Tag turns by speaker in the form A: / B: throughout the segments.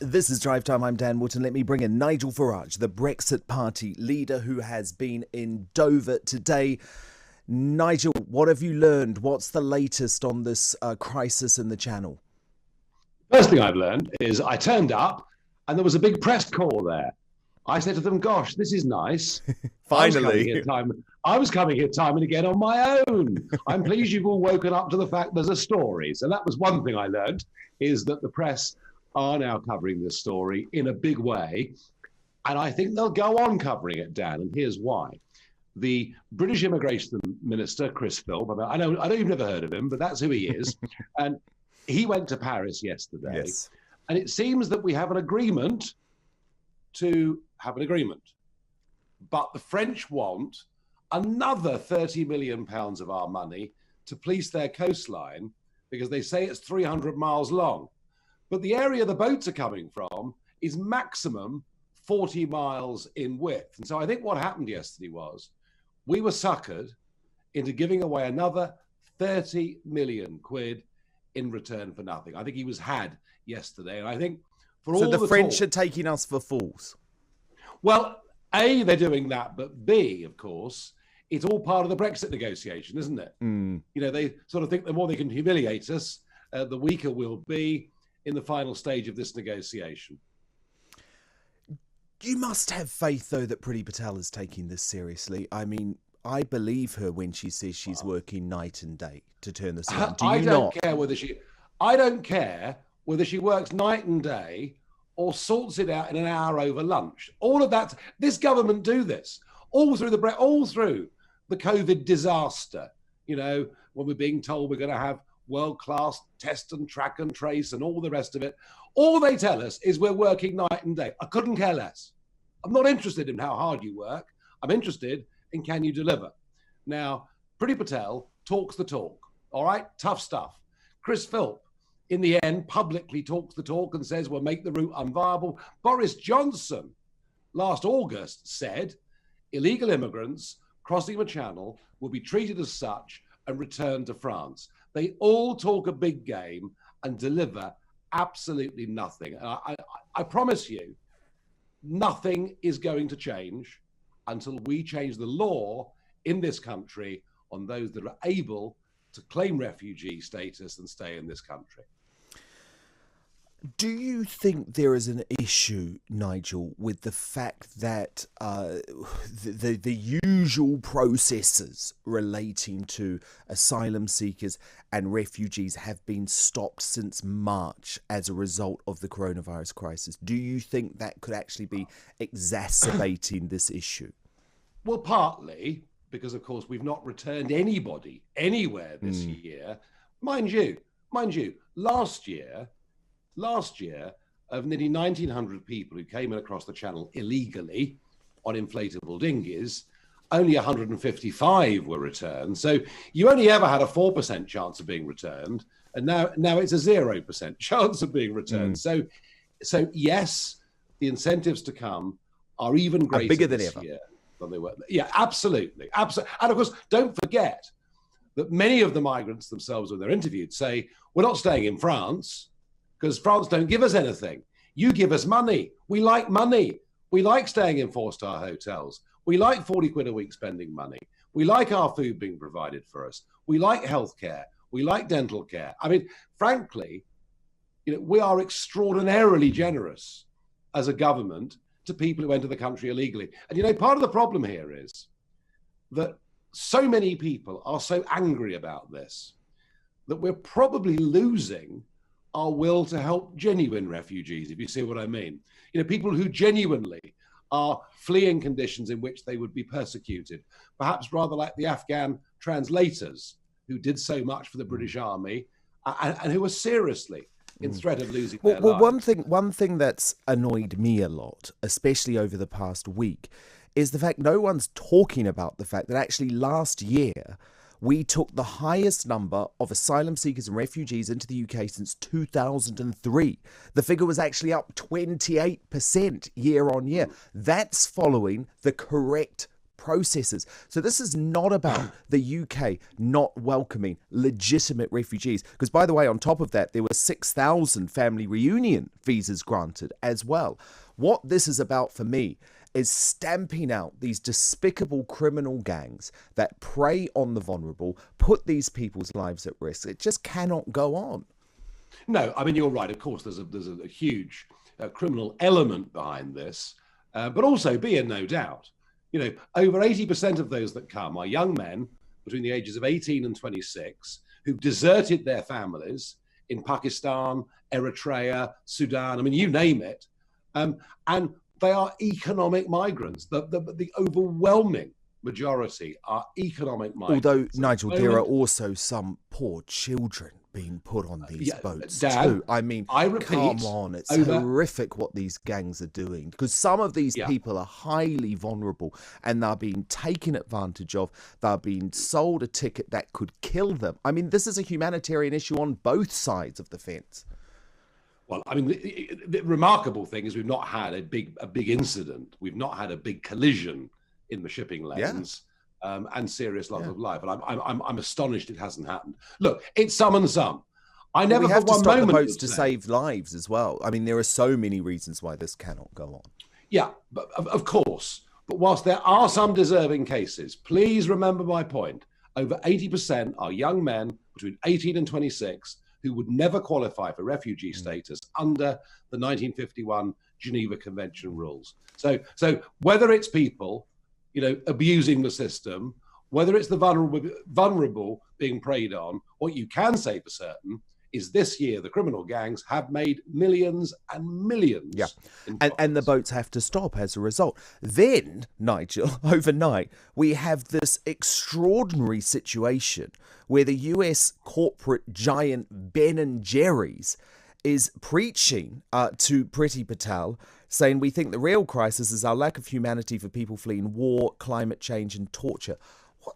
A: This is Drive Time. I'm Dan Wootton. Let me bring in Nigel Farage, the Brexit Party leader who has been in Dover today. Nigel, what have you learned? What's the latest on this crisis in the Channel?
B: First thing I've learned is I turned up and there was a big press corps there. I said to them, gosh, this is nice.
A: Finally.
B: I was coming here time and again on my own. I'm pleased you've all woken up to the fact there's a story. So that was one thing I learned, is that the press are now covering this story in a big way. And I think they'll go on covering it, Dan, and here's why. The British Immigration Minister, Chris Philp, I don't even ever heard of him, but that's who he is. And he went to Paris yesterday.
A: Yes.
B: And it seems that we have an agreement to have an agreement. But the French want another £30 million of our money to police their coastline because they say it's 300 miles long. But the area the boats are coming from is maximum 40 miles in width. And so I think what happened yesterday was we were suckered into giving away another 30 million quid in return for nothing. I think he was had yesterday. And I think for all
A: the French are taking us for fools.
B: Well, A, they're doing that, but B, of course, it's all part of the Brexit negotiation, isn't it? You know, they sort of think the more they can humiliate us, the weaker we'll be in the final stage of this negotiation.
A: You must have faith, though, that Priti Patel is taking this seriously. I mean, I believe her when she says she's working night and day to turn this around. I don't care whether she works night and day or sorts it out in an hour over lunch. All of that. This government do this all through the COVID disaster. You know, when we're being told we're going to have world-class test and track and trace and all the rest of it. All they tell us is we're working night and day. I couldn't care less. I'm not interested in how hard you work. I'm interested in can you deliver. Now, Priti Patel talks the talk, all right? Tough stuff. Chris Philp, in the end, publicly talks the talk and says we'll make the route unviable. Boris Johnson, last August, said illegal immigrants crossing the Channel will be treated as such and returned to France. They all talk a big game and deliver absolutely nothing. And I promise you, nothing is going to change until we change the law in this country on those that are able to claim refugee status and stay in this country. Do you think there is an issue, Nigel, with the fact that the usual processes relating to asylum seekers and refugees have been stopped since March as a result of the coronavirus crisis? Do you think that could actually be exacerbating this issue?
B: Well, partly because, of course, we've not returned anybody anywhere this year. Mind you, last year, of nearly 1,900 people who came in across the Channel illegally on inflatable dinghies, only 155 were returned. So you only ever had a 4% chance of being returned, and now it's a 0% chance of being returned. So yes, the incentives to come are even greater
A: bigger than
B: this
A: ever.
B: Year than they were. Yeah, absolutely. And of course, don't forget that many of the migrants themselves, when they're interviewed, say, we're not staying in France, because France don't give us anything. You give us money. We like money. We like staying in 4-star hotels. We like 40 quid a week spending money. We like our food being provided for us. We like healthcare. We like dental care. I mean, frankly, you know, we are extraordinarily generous as a government to people who enter the country illegally. And, you know, part of the problem here is that so many people are so angry about this that we're probably losing our will to help genuine refugees, if you see what I mean. You know, people who genuinely are fleeing conditions in which they would be persecuted, perhaps rather like the Afghan translators who did so much for the British Army and who are seriously in threat of losing their lives.
A: One thing that's annoyed me a lot, especially over the past week, is the fact no one's talking about the fact that actually last year we took the highest number of asylum seekers and refugees into the UK since 2003. The figure was actually up 28% year on year. That's following the correct
C: processes. So this is not about the UK not welcoming legitimate refugees. Because, by the way, on top of that, there were 6,000 family reunion visas granted as well. What this is about for me is stamping out these despicable criminal gangs that prey on the vulnerable, put these people's lives at risk. It just cannot go on.
B: No, I mean, you're right. Of course, there's a huge criminal element behind this, but also be in no doubt, over 80% of those that come are young men between the ages of 18 and 26 who've deserted their families in Pakistan, Eritrea, Sudan. I mean, you name it. And they are economic migrants. The overwhelming majority are economic migrants.
C: Although, Nigel, there are also some poor children being put on these boats too. I mean, I repeat, come on, it's horrific what these gangs are doing, because some of these people are highly vulnerable and they're being taken advantage of. They're being sold a ticket that could kill them. I mean, this is a humanitarian issue on both sides of the fence.
B: Well, I mean, the remarkable thing is we've not had a big incident. We've not had a big collision in the shipping lanes. And serious loss of life, and I'm astonished it hasn't happened. Look, it's some and some. I never
C: we have to stop the boats to save lives as well. I mean, there are so many reasons why this cannot go on.
B: Yeah, but of course. But whilst there are some deserving cases, please remember my point. Over 80% are young men between 18 and 26 who would never qualify for refugee status under the 1951 Geneva Convention rules. So whether it's people abusing the system, whether it's the vulnerable being preyed on, what you can say for certain is this year the criminal gangs have made millions and millions.
C: Yeah, and the boats have to stop as a result. Then, Nigel, overnight, we have this extraordinary situation where the US corporate giant Ben & Jerry's is preaching to Priti Patel, saying we think the real crisis is our lack of humanity for people fleeing war, climate change and torture.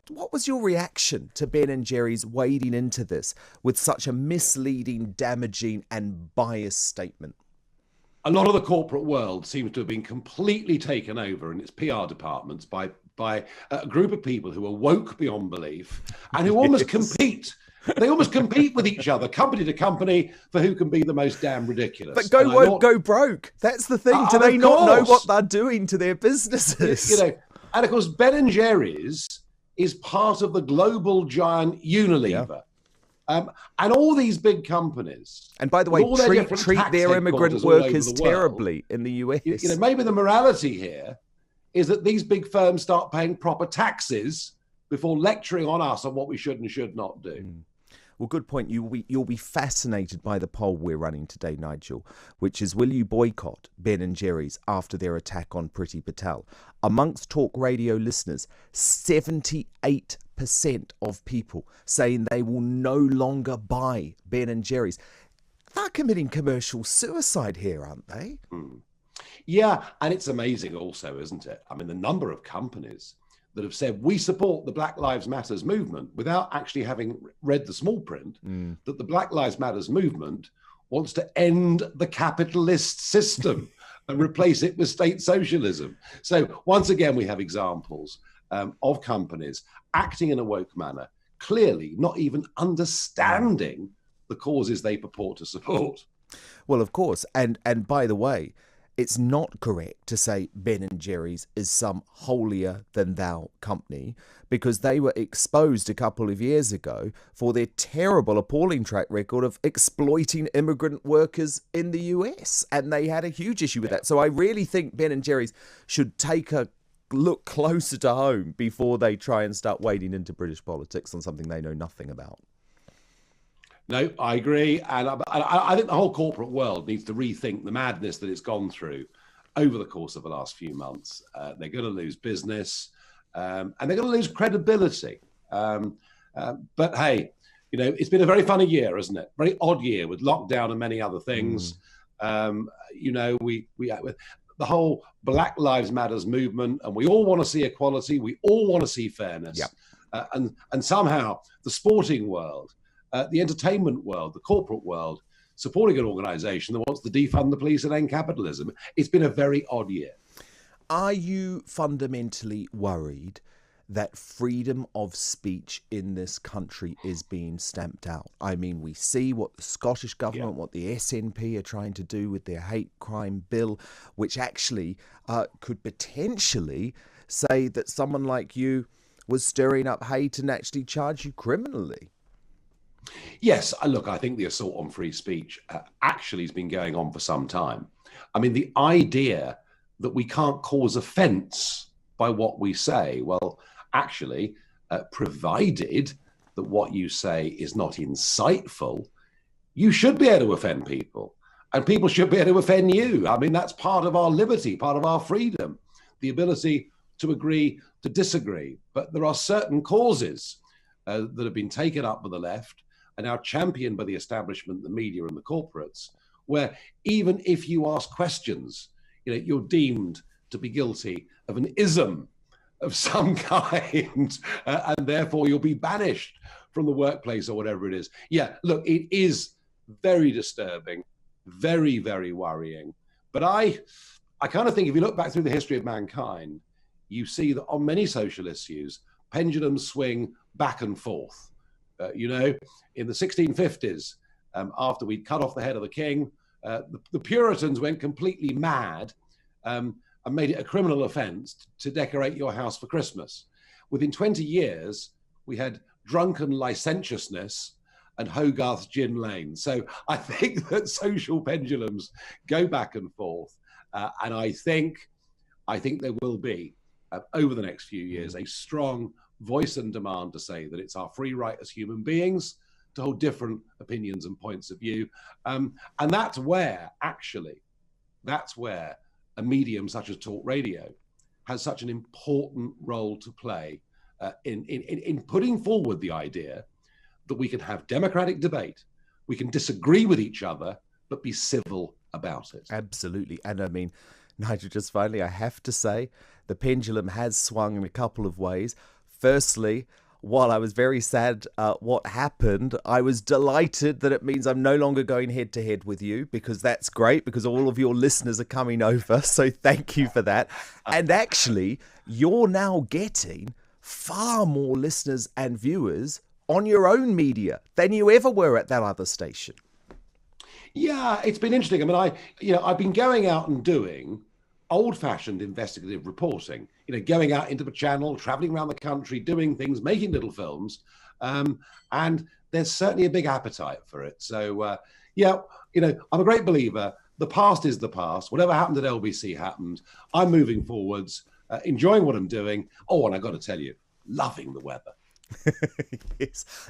C: What was your reaction to Ben & Jerry's wading into this with such a misleading, damaging and biased statement?
B: A lot of the corporate world seems to have been completely taken over in its PR departments by a group of people who are woke beyond belief and who almost compete. They almost compete with each other, company to company, for who can be the most damn ridiculous.
C: But go woke, go broke. That's the thing. Do they not know what they're doing to their businesses?
B: And of course, Ben & Jerry's is part of the global giant Unilever. Yeah. And all these big companies.
C: And by the way, treat their immigrant workers terribly in the US.
B: Maybe the morality here is that these big firms start paying proper taxes before lecturing on us on what we should and should not do.
C: Well, good point. You'll be fascinated by the poll we're running today, Nigel, which is, will you boycott Ben & Jerry's after their attack on Priti Patel? Amongst Talk Radio listeners, 78% of people saying they will no longer buy Ben & Jerry's. They're committing commercial suicide here, aren't they?
B: Yeah, and it's amazing also, isn't it? I mean, the number of companies that have said we support the Black Lives Matters movement without actually having read the small print, that the Black Lives Matters movement wants to end the capitalist system and replace it with state socialism. So once again, we have examples of companies acting in a woke manner, clearly not even understanding the causes they purport to support.
C: Well, of course. And by the way, it's not correct to say Ben & Jerry's is some holier-than-thou company, because they were exposed a couple of years ago for their terrible, appalling track record of exploiting immigrant workers in the US, and they had a huge issue with that. So I really think Ben & Jerry's should take a look closer to home before they try and start wading into British politics on something they know nothing about.
B: No, I agree. And I think the whole corporate world needs to rethink the madness that it's gone through over the course of the last few months. They're going to lose business and they're going to lose credibility. But hey, it's been a very funny year, isn't it? Very odd year with lockdown and many other things. We the whole Black Lives Matters movement, and we all want to see equality. We all want to see fairness. And somehow the sporting world, the entertainment world, the corporate world, supporting an organisation that wants to defund the police and end capitalism. It's been a very odd year.
C: Are you fundamentally worried that freedom of speech in this country is being stamped out? I mean, we see what the Scottish government, what the SNP are trying to do with their hate crime bill, which actually could potentially say that someone like you was stirring up hate and actually charge you criminally.
B: Yes, look, I think the assault on free speech actually has been going on for some time. I mean, the idea that we can't cause offence by what we say, well, actually, provided that what you say is not insightful, you should be able to offend people, and people should be able to offend you. I mean, that's part of our liberty, part of our freedom, the ability to agree to disagree. But there are certain causes that have been taken up by the left and now championed by the establishment, the media and the corporates, where even if you ask questions, you're deemed to be guilty of an ism of some kind, and therefore you'll be banished from the workplace or whatever it is. Yeah, look, it is very disturbing, very, very worrying. But I kind of think if you look back through the history of mankind, you see that on many social issues, pendulums swing back and forth. In the 1650s, after we'd cut off the head of the king, the Puritans went completely mad and made it a criminal offence to decorate your house for Christmas. Within 20 years, we had drunken licentiousness and Hogarth's gin lane. So I think that social pendulums go back and forth. And I think there will be, over the next few years, a strong voice and demand to say that it's our free right as human beings to hold different opinions and points of view. And that's where a medium such as talkRADIO has such an important role to play in putting forward the idea that we can have democratic debate, we can disagree with each other, but be civil about it.
C: Absolutely. And I mean, Nigel, just finally, I have to say, the pendulum has swung in a couple of ways. Firstly, while I was very sad what happened, I was delighted that it means I'm no longer going head to head with you, because that's great, because all of your listeners are coming over. So thank you for that. And actually, you're now getting far more listeners and viewers on your own media than you ever were at that other station.
B: Yeah, it's been interesting. I mean, I've been going out and doing old-fashioned investigative reporting, going out into the channel, traveling around the country, doing things, making little films. And there's certainly a big appetite for it. So, I'm a great believer. The past is the past. Whatever happened at LBC happened. I'm moving forwards, enjoying what I'm doing. Oh, and I got to tell you, loving the weather.
C: Yes.